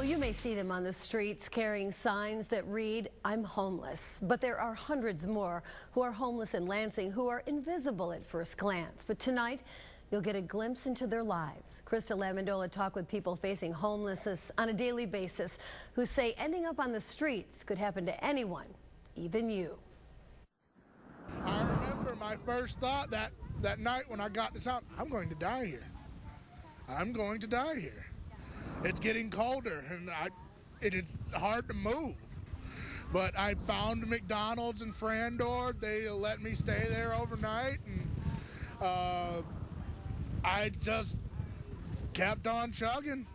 You may see them on the streets carrying signs that read, "I'm homeless." But there are hundreds more who are homeless in Lansing who are invisible at first glance. But tonight, you'll get a glimpse into their lives. Christa Lamendola talked with people facing homelessness on a daily basis who say ending up on the streets could happen to anyone, even you. I remember my first thought that night when I got to town, I'm going to die here. I'm going to die here. It's getting colder and it's hard to move. But I found McDonald's in Frandor. They let me stay there overnight, and I just kept on chugging.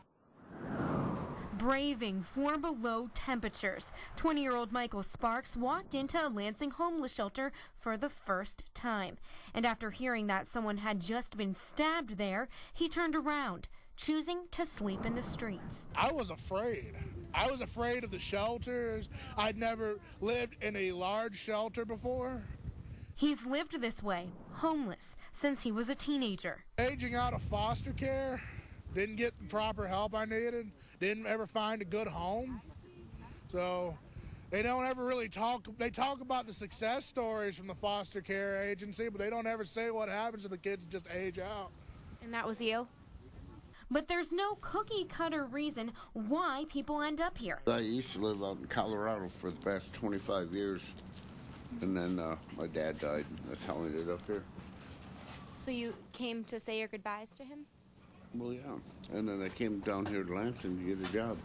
Braving 4 below temperatures, 20-year-old Michael Sparks walked into a Lansing homeless shelter for the first time. And after hearing that someone had just been stabbed there, he turned around, choosing to sleep in the streets. I was afraid. I was afraid of the shelters. I'd never lived in a large shelter before. He's lived this way, homeless, since he was a teenager. Aging out of foster care, didn't get the proper help I needed, didn't ever find a good home. So they don't ever really talk. They talk about the success stories from the foster care agency, but they don't ever say what happens to the kids that just age out. And that was you? But there's no cookie-cutter reason why people end up here. I used to live out in Colorado for the past 25 years, and then my dad died. That's how I ended up here. So you came to say your goodbyes to him? Well, yeah. And then I came down here to Lansing to get a job.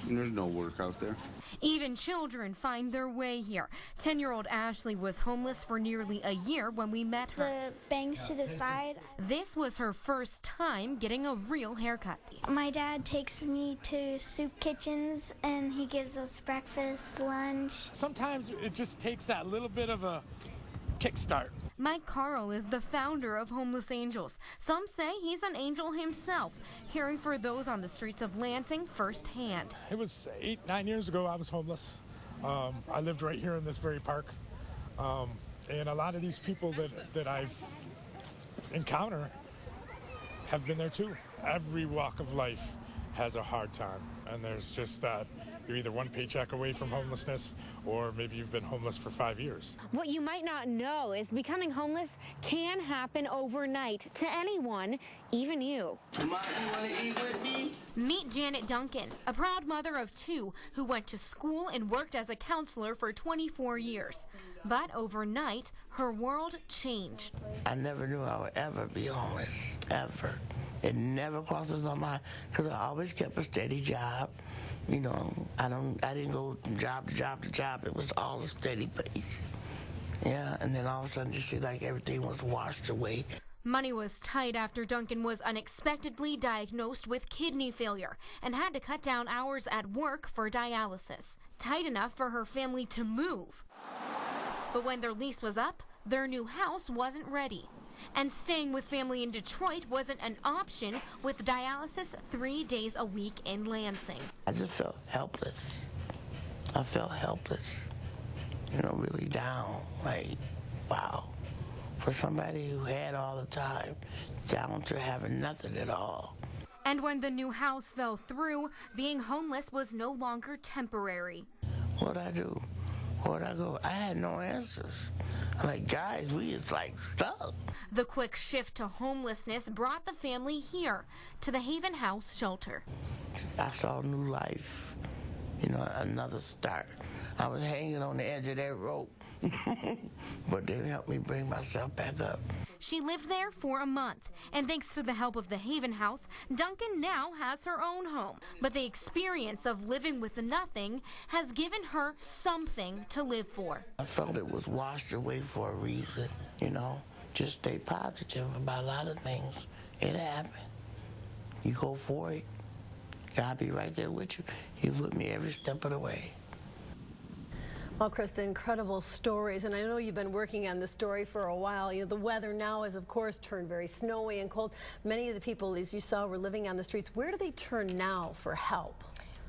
And there's no work out there. Even children find their way here. 10-year-old Ashley was homeless for nearly a year when we met her. The bangs to the side. This was her first time getting a real haircut. My dad takes me to soup kitchens and he gives us breakfast, lunch. Sometimes it just takes that little bit of a kickstart. Mike Carl is the founder of Homeless Angels. Some say he's an angel himself, hearing for those on the streets of Lansing firsthand. It was 8-9 years ago I was homeless. I lived right here in this very park. And a lot of these people that I've encountered have been there too. Every walk of life has a hard time. And there's just that you're either one paycheck away from homelessness or maybe you've been homeless for 5 years. What you might not know is becoming homeless can happen overnight to anyone, even you. Meet Janet Duncan, a proud mother of 2 who went to school and worked as a counselor for 24 years. But overnight, her world changed. I never knew I would ever be homeless, ever. It never crosses my mind because I always kept a steady job. You know, I didn't go from job to job to job. It was all a steady pace. Yeah, and then all of a sudden, it seemed like everything was washed away. Money was tight after Duncan was unexpectedly diagnosed with kidney failure and had to cut down hours at work for dialysis. Tight enough for her family to move. But when their lease was up, their new house wasn't ready. And staying with family in Detroit wasn't an option with dialysis 3 days a week in Lansing. I just felt helpless. I felt helpless, you know, really down. Like, wow. For somebody who had all the time, down to having nothing at all. And when the new house fell through, being homeless was no longer temporary. What'd I do? Where'd I go? I had no answers. I'm like, guys, we is like stuck. The quick shift to homelessness brought the family here to the Haven House shelter. I saw new life, you know, another start. I was hanging on the edge of that rope, but they helped me bring myself back up. She lived there for a month, and thanks to the help of the Haven House, Duncan now has her own home. But the experience of living with nothing has given her something to live for. I felt it was washed away for a reason, you know. Just stay positive about a lot of things. It happened. You go for it. God be right there with you. He's with me every step of the way. Well, Christa, incredible stories, and I know you've been working on this story for a while. You know, the weather now has, of course, turned very snowy and cold. Many of the people, as you saw, were living on the streets. Where do they turn now for help?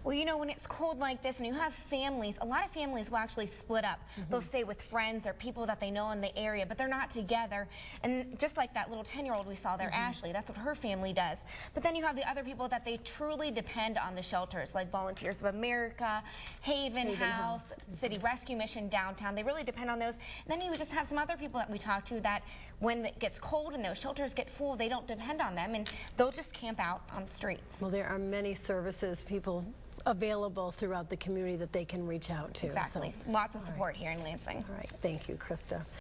Well, you know, when it's cold like this and you have families, a lot of families will actually split up. They'll stay with friends or people that they know in the area, but they're not together. And just like that little 10-year-old we saw there, Ashley, that's what her family does. But then you have the other people that they truly depend on the shelters, like Volunteers of America, Haven House, City Rescue Mission downtown. They really depend on those. And then you just have some other people that we talk to that when it gets cold and those shelters get full, they don't depend on them, and they'll just camp out on the streets. Well, there are many services, people available throughout the community that they can reach out to. Exactly. So, Lots of support here in Lansing. all right. Thank you, Christa.